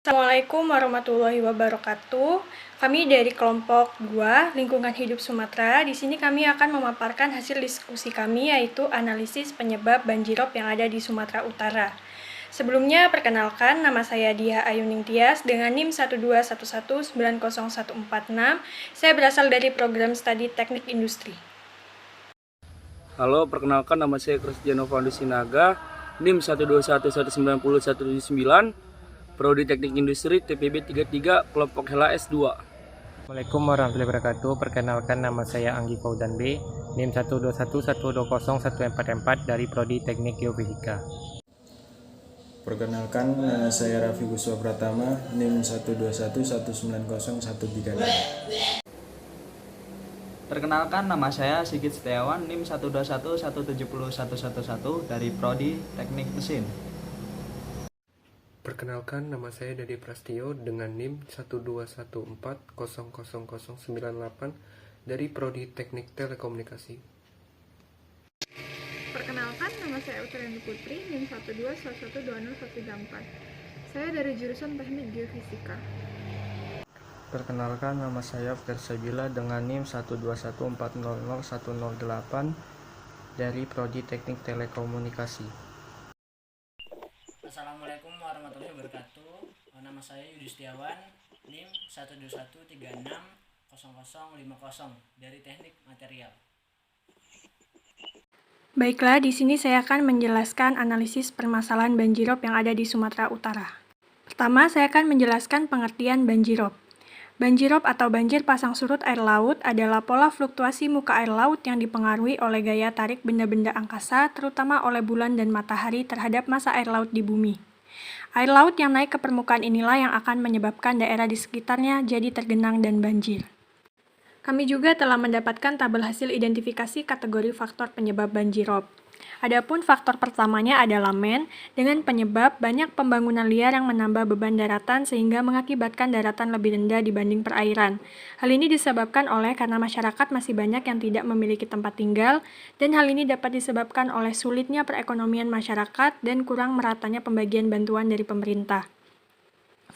Assalamualaikum warahmatullahi wabarakatuh. Kami dari kelompok 2 Lingkungan Hidup Sumatera. Di sini kami akan memaparkan hasil diskusi kami, yaitu analisis penyebab banjirop yang ada di Sumatera Utara. Sebelumnya, perkenalkan, nama saya Diah Ayuning Tias dengan NIM 121190146. Saya berasal dari program studi Teknik Industri. Halo, perkenalkan nama saya Kristiano Fandi Sinaga, NIM 121190179, Prodi Teknik Industri TPB 33, kelompok Hela S2. Assalamualaikum warahmatullahi wabarakatuh. Perkenalkan, nama saya Anggi Faudan B, NIM 121120144 dari Prodi Teknik Geofisika. Perkenalkan, nama saya Raffi Guswa Pratama, NIM 121190136. Perkenalkan, nama saya Sigit Setiawan, NIM 121170111 dari Prodi Teknik Mesin. Perkenalkan, nama saya Dede Prastio dengan NIM 121400098 dari Prodi Teknik Telekomunikasi. Perkenalkan, nama saya Utrani Putri, NIM 121120134. Saya dari jurusan Teknik Geofisika. Perkenalkan, nama saya Persabila dengan NIM 121400108 dari Prodi Teknik Telekomunikasi. Assalamualaikum warahmatullahi wabarakatuh. Nama saya Yudi Setiawan, NIM 121360050 dari Teknik Material. Baiklah, di sini saya akan menjelaskan analisis permasalahan banjirop yang ada di Sumatera Utara. Pertama, saya akan menjelaskan pengertian banjirop. Banjirop atau banjir pasang surut air laut adalah pola fluktuasi muka air laut yang dipengaruhi oleh gaya tarik benda-benda angkasa, terutama oleh bulan dan matahari terhadap massa air laut di bumi. Air laut yang naik ke permukaan inilah yang akan menyebabkan daerah di sekitarnya jadi tergenang dan banjir. Kami juga telah mendapatkan tabel hasil identifikasi kategori faktor penyebab banjirop. Adapun faktor pertamanya adalah men, dengan penyebab banyak pembangunan liar yang menambah beban daratan sehingga mengakibatkan daratan lebih rendah dibanding perairan. Hal ini disebabkan karena masyarakat masih banyak yang tidak memiliki tempat tinggal, dan hal ini dapat disebabkan oleh sulitnya perekonomian masyarakat dan kurang meratanya pembagian bantuan dari pemerintah.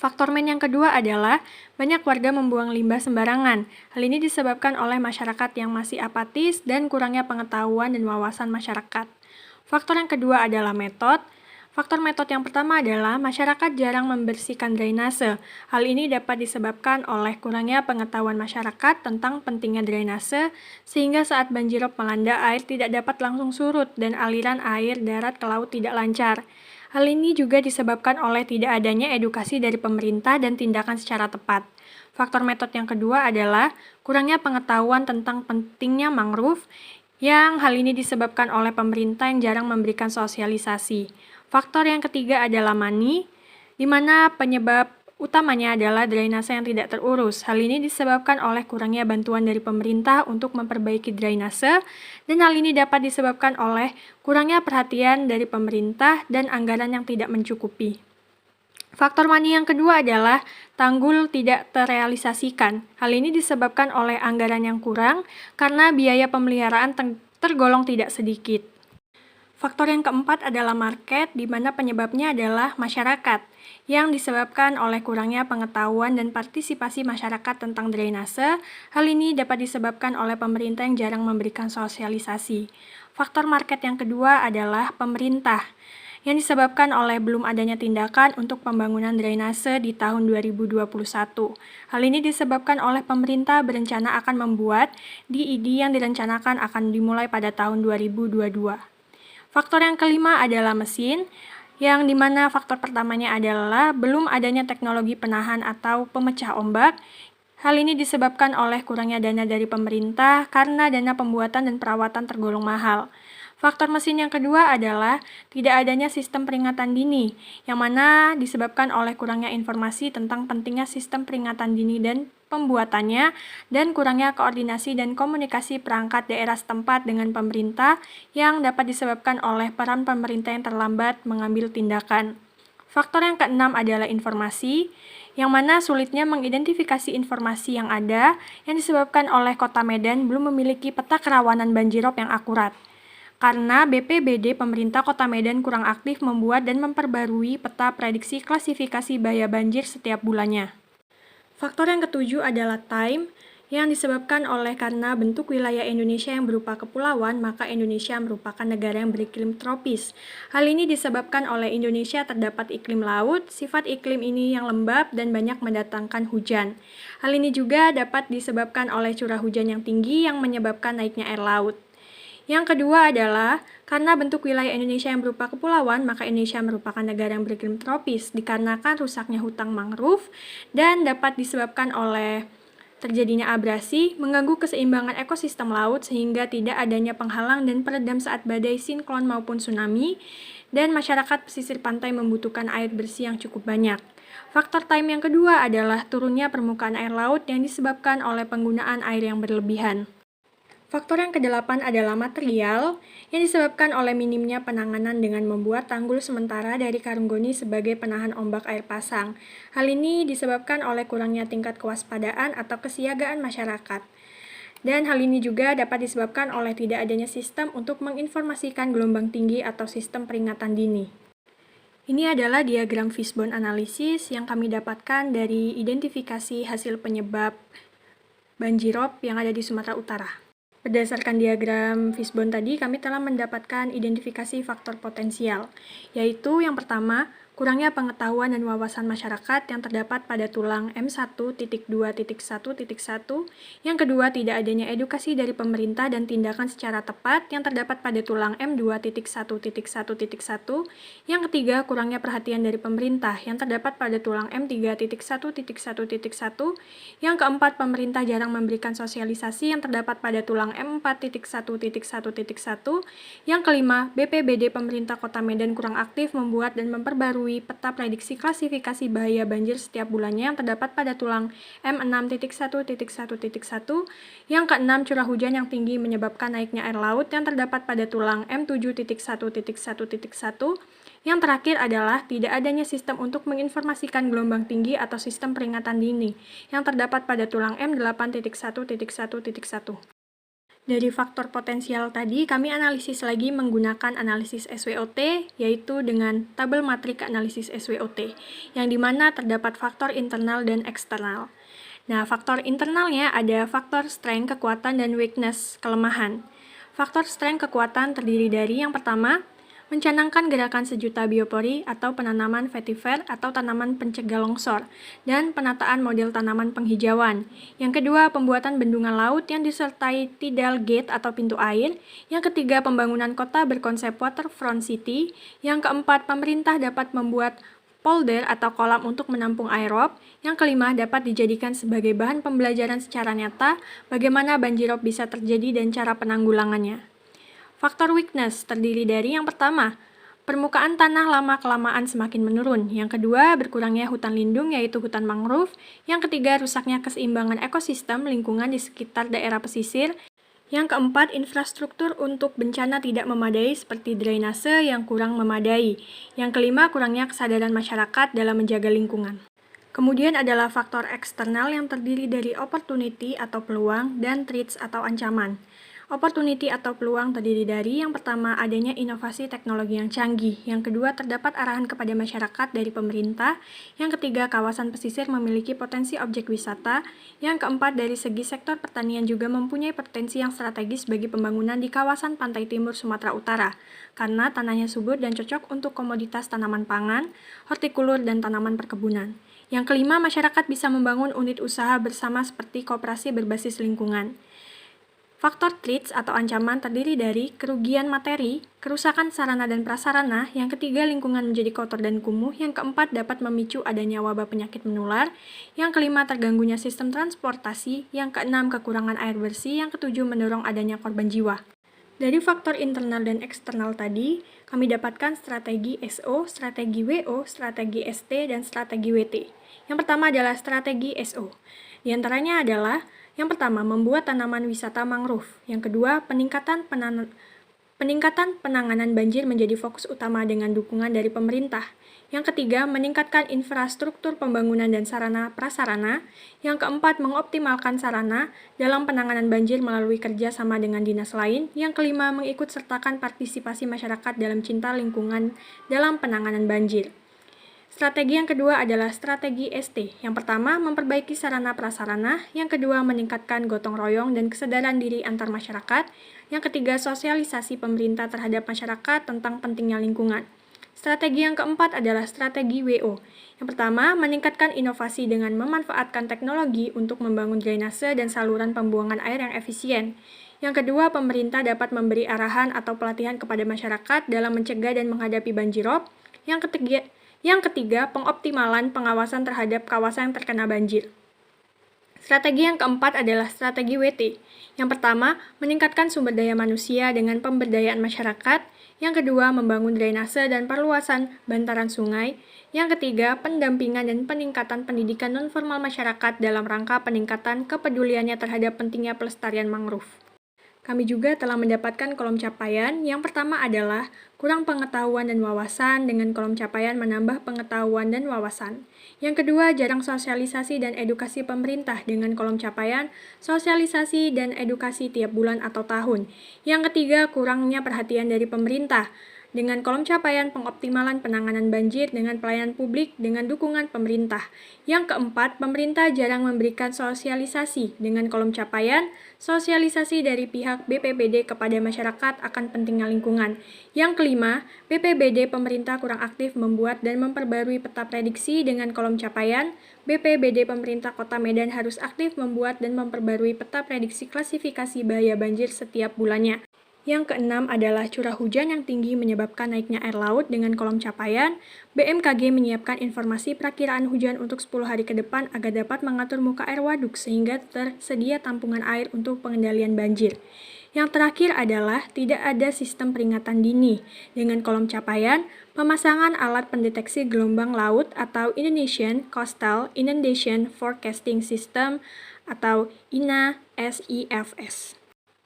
Faktor men yang kedua adalah banyak warga membuang limbah sembarangan. Hal ini disebabkan oleh masyarakat yang masih apatis dan kurangnya pengetahuan dan wawasan masyarakat. Faktor yang kedua adalah metode. Faktor metode yang pertama adalah masyarakat jarang membersihkan drainase. Hal ini dapat disebabkan oleh kurangnya pengetahuan masyarakat tentang pentingnya drainase, sehingga saat banjirop melanda air tidak dapat langsung surut dan aliran air darat ke laut tidak lancar. Hal ini juga disebabkan oleh tidak adanya edukasi dari pemerintah dan tindakan secara tepat. Faktor metode yang kedua adalah kurangnya pengetahuan tentang pentingnya mangrove, yang hal ini disebabkan oleh pemerintah yang jarang memberikan sosialisasi. Faktor yang ketiga adalah money, di mana penyebab utamanya adalah drainase yang tidak terurus. Hal ini disebabkan oleh kurangnya bantuan dari pemerintah untuk memperbaiki drainase, dan hal ini dapat disebabkan oleh kurangnya perhatian dari pemerintah dan anggaran yang tidak mencukupi. Faktor money yang kedua adalah tanggul tidak terrealisasikan. Hal ini disebabkan oleh anggaran yang kurang karena biaya pemeliharaan tergolong tidak sedikit. Faktor yang keempat adalah market, di mana penyebabnya adalah masyarakat, yang disebabkan oleh kurangnya pengetahuan dan partisipasi masyarakat tentang drainase. Hal ini dapat disebabkan oleh pemerintah yang jarang memberikan sosialisasi. Faktor market yang kedua adalah pemerintah, yang disebabkan oleh belum adanya tindakan untuk pembangunan drainase di tahun 2021. Hal ini disebabkan oleh pemerintah berencana akan membuat DID yang direncanakan akan dimulai pada tahun 2022. Faktor yang kelima adalah mesin, yang dimana faktor pertamanya adalah belum adanya teknologi penahan atau pemecah ombak. Hal ini disebabkan oleh kurangnya dana dari pemerintah karena dana pembuatan dan perawatan tergolong mahal. Faktor mesin yang kedua adalah tidak adanya sistem peringatan dini, yang mana disebabkan oleh kurangnya informasi tentang pentingnya sistem peringatan dini dan pembuatannya, dan kurangnya koordinasi dan komunikasi perangkat daerah setempat dengan pemerintah, yang dapat disebabkan oleh peran pemerintah yang terlambat mengambil tindakan. Faktor yang keenam adalah informasi, yang mana sulitnya mengidentifikasi informasi yang ada, yang disebabkan oleh Kota Medan belum memiliki peta kerawanan banjirop yang akurat. Karena BPBD pemerintah Kota Medan kurang aktif membuat dan memperbarui peta prediksi klasifikasi bahaya banjir setiap bulannya. Faktor yang ketujuh adalah time, yang disebabkan oleh karena bentuk wilayah Indonesia yang berupa kepulauan, maka Indonesia merupakan negara yang beriklim tropis. Hal ini disebabkan oleh Indonesia terdapat iklim laut, sifat iklim ini yang lembab dan banyak mendatangkan hujan. Hal ini juga dapat disebabkan oleh curah hujan yang tinggi yang menyebabkan naiknya air laut. Yang kedua adalah, karena bentuk wilayah Indonesia yang berupa kepulauan, maka Indonesia merupakan negara yang beriklim tropis, dikarenakan rusaknya hutan mangrove dan dapat disebabkan oleh terjadinya abrasi, mengganggu keseimbangan ekosistem laut sehingga tidak adanya penghalang dan peredam saat badai siklon maupun tsunami, dan masyarakat pesisir pantai membutuhkan air bersih yang cukup banyak. Faktor time yang kedua adalah turunnya permukaan air laut yang disebabkan oleh penggunaan air yang berlebihan. Faktor yang kedelapan adalah material, yang disebabkan oleh minimnya penanganan dengan membuat tanggul sementara dari karung goni sebagai penahan ombak air pasang. Hal ini disebabkan oleh kurangnya tingkat kewaspadaan atau kesiagaan masyarakat. Dan hal ini juga dapat disebabkan oleh tidak adanya sistem untuk menginformasikan gelombang tinggi atau sistem peringatan dini. Ini adalah diagram fishbone analysis yang kami dapatkan dari identifikasi hasil penyebab banjirop yang ada di Sumatera Utara. Berdasarkan diagram fishbone tadi, kami telah mendapatkan identifikasi faktor potensial, yaitu yang pertama, kurangnya pengetahuan dan wawasan masyarakat yang terdapat pada tulang M1.2.1.1, yang kedua, tidak adanya edukasi dari pemerintah dan tindakan secara tepat yang terdapat pada tulang M2.1.1.1, yang ketiga, kurangnya perhatian dari pemerintah yang terdapat pada tulang M3.1.1.1, yang keempat, pemerintah jarang memberikan sosialisasi yang terdapat pada tulang M4.1.1.1, yang kelima, BPBD pemerintah Kota Medan kurang aktif membuat dan memperbarui peta prediksi klasifikasi bahaya banjir setiap bulannya yang terdapat pada tulang M6.1.1.1, yang keenam, curah hujan yang tinggi menyebabkan naiknya air laut yang terdapat pada tulang M7.1.1.1, yang terakhir adalah tidak adanya sistem untuk menginformasikan gelombang tinggi atau sistem peringatan dini yang terdapat pada tulang M8.1.1.1. Dari faktor potensial tadi, kami analisis lagi menggunakan analisis SWOT, yaitu dengan tabel matrik analisis SWOT, yang dimana terdapat faktor internal dan eksternal. Nah, faktor internalnya ada faktor strength, kekuatan, dan weakness, kelemahan. Faktor strength, kekuatan terdiri dari yang pertama, mencanangkan gerakan sejuta biopori atau penanaman vetiver atau tanaman pencegah longsor, dan penataan model tanaman penghijauan. Yang kedua, pembuatan bendungan laut yang disertai tidal gate atau pintu air. Yang ketiga, pembangunan kota berkonsep waterfront city. Yang keempat, pemerintah dapat membuat polder atau kolam untuk menampung aerob. Yang kelima, dapat dijadikan sebagai bahan pembelajaran secara nyata bagaimana banjirop bisa terjadi dan cara penanggulangannya. Faktor weakness terdiri dari yang pertama, permukaan tanah lama-kelamaan semakin menurun. Yang kedua, berkurangnya hutan lindung yaitu hutan mangrove. Yang ketiga, rusaknya keseimbangan ekosistem lingkungan di sekitar daerah pesisir. Yang keempat, infrastruktur untuk bencana tidak memadai seperti drainase yang kurang memadai. Yang kelima, kurangnya kesadaran masyarakat dalam menjaga lingkungan. Kemudian adalah faktor eksternal yang terdiri dari opportunity atau peluang dan threats atau ancaman. Opportunity atau peluang terdiri dari yang pertama, adanya inovasi teknologi yang canggih. Yang kedua, terdapat arahan kepada masyarakat dari pemerintah. Yang ketiga, kawasan pesisir memiliki potensi objek wisata. Yang keempat, dari segi sektor pertanian juga mempunyai potensi yang strategis bagi pembangunan di kawasan pantai timur Sumatera Utara, karena tanahnya subur dan cocok untuk komoditas tanaman pangan, hortikultur, dan tanaman perkebunan. Yang kelima, masyarakat bisa membangun unit usaha bersama seperti koperasi berbasis lingkungan. Faktor threats atau ancaman terdiri dari kerugian materi, kerusakan sarana dan prasarana, yang ketiga lingkungan menjadi kotor dan kumuh, yang keempat dapat memicu adanya wabah penyakit menular, yang kelima terganggunya sistem transportasi, yang keenam kekurangan air bersih, yang ketujuh mendorong adanya korban jiwa. Dari faktor internal dan eksternal tadi, kami dapatkan strategi SO, strategi WO, strategi ST, dan strategi WT. Yang pertama adalah strategi SO. Di antaranya adalah yang pertama, membuat tanaman wisata mangrove. Yang kedua, peningkatan penanganan banjir menjadi fokus utama dengan dukungan dari pemerintah. Yang ketiga, meningkatkan infrastruktur pembangunan dan sarana prasarana. Yang keempat, mengoptimalkan sarana dalam penanganan banjir melalui kerja sama dengan dinas lain. Yang kelima, mengikut sertakan partisipasi masyarakat dalam cinta lingkungan dalam penanganan banjir. Strategi yang kedua adalah strategi ST. Yang pertama, memperbaiki sarana prasarana. Yang kedua, meningkatkan gotong royong dan kesadaran diri antar masyarakat. Yang ketiga, sosialisasi pemerintah terhadap masyarakat tentang pentingnya lingkungan. Strategi yang keempat adalah strategi WO. Yang pertama, meningkatkan inovasi dengan memanfaatkan teknologi untuk membangun drainase dan saluran pembuangan air yang efisien. Yang kedua, pemerintah dapat memberi arahan atau pelatihan kepada masyarakat dalam mencegah dan menghadapi banjirop. Yang ketiga, pengoptimalan pengawasan terhadap kawasan yang terkena banjir. Strategi yang keempat adalah strategi WT. Yang pertama, meningkatkan sumber daya manusia dengan pemberdayaan masyarakat. Yang kedua, membangun drainase dan perluasan bantaran sungai. Yang ketiga, pendampingan dan peningkatan pendidikan nonformal masyarakat dalam rangka peningkatan kepeduliannya terhadap pentingnya pelestarian mangrove. Kami juga telah mendapatkan kolom capaian. Yang pertama adalah kurang pengetahuan dan wawasan, dengan kolom capaian menambah pengetahuan dan wawasan. Yang kedua, jarang sosialisasi dan edukasi pemerintah, dengan kolom capaian sosialisasi dan edukasi tiap bulan atau tahun. Yang ketiga, kurangnya perhatian dari pemerintah, dengan kolom capaian pengoptimalan penanganan banjir dengan pelayanan publik dengan dukungan pemerintah. Yang keempat, pemerintah jarang memberikan sosialisasi, dengan kolom capaian sosialisasi dari pihak BPBD kepada masyarakat akan pentingnya lingkungan. Yang kelima, BPBD pemerintah kurang aktif membuat dan memperbarui peta prediksi, dengan kolom capaian BPBD pemerintah Kota Medan harus aktif membuat dan memperbarui peta prediksi klasifikasi bahaya banjir setiap bulannya. Yang keenam adalah curah hujan yang tinggi menyebabkan naiknya air laut, dengan kolom capaian BMKG menyiapkan informasi perakiraan hujan untuk 10 hari ke depan agar dapat mengatur muka air waduk sehingga tersedia tampungan air untuk pengendalian banjir. Yang terakhir adalah tidak ada sistem peringatan dini, dengan kolom capaian pemasangan alat pendeteksi gelombang laut atau Indonesian Coastal Inundation Forecasting System atau INA-SIFS.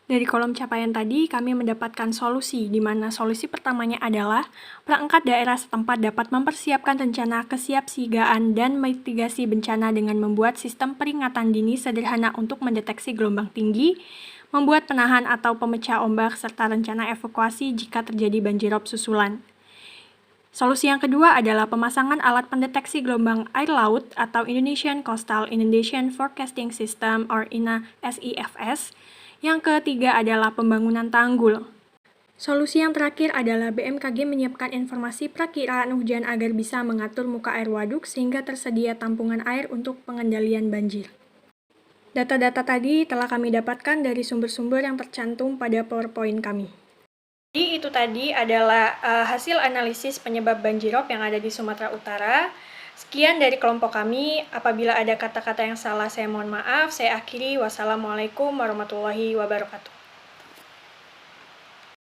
Dari kolom capaian tadi, kami mendapatkan solusi, di mana solusi pertamanya adalah perangkat daerah setempat dapat mempersiapkan rencana kesiapsiagaan dan mitigasi bencana dengan membuat sistem peringatan dini sederhana untuk mendeteksi gelombang tinggi, membuat penahan atau pemecah ombak, serta rencana evakuasi jika terjadi banjirop susulan. Solusi yang kedua adalah pemasangan alat pendeteksi gelombang air laut atau Indonesian Coastal Inundation Forecasting System or INA-SIFS. Yang ketiga adalah pembangunan tanggul. Solusi yang terakhir adalah BMKG menyiapkan informasi perakiraan hujan agar bisa mengatur muka air waduk sehingga tersedia tampungan air untuk pengendalian banjir. Data-data tadi telah kami dapatkan dari sumber-sumber yang tercantum pada PowerPoint kami. Jadi itu tadi adalah hasil analisis penyebab banjirop yang ada di Sumatera Utara. Sekian dari kelompok kami. Apabila ada kata-kata yang salah, saya mohon maaf. Saya akhiri. Wassalamualaikum warahmatullahi wabarakatuh.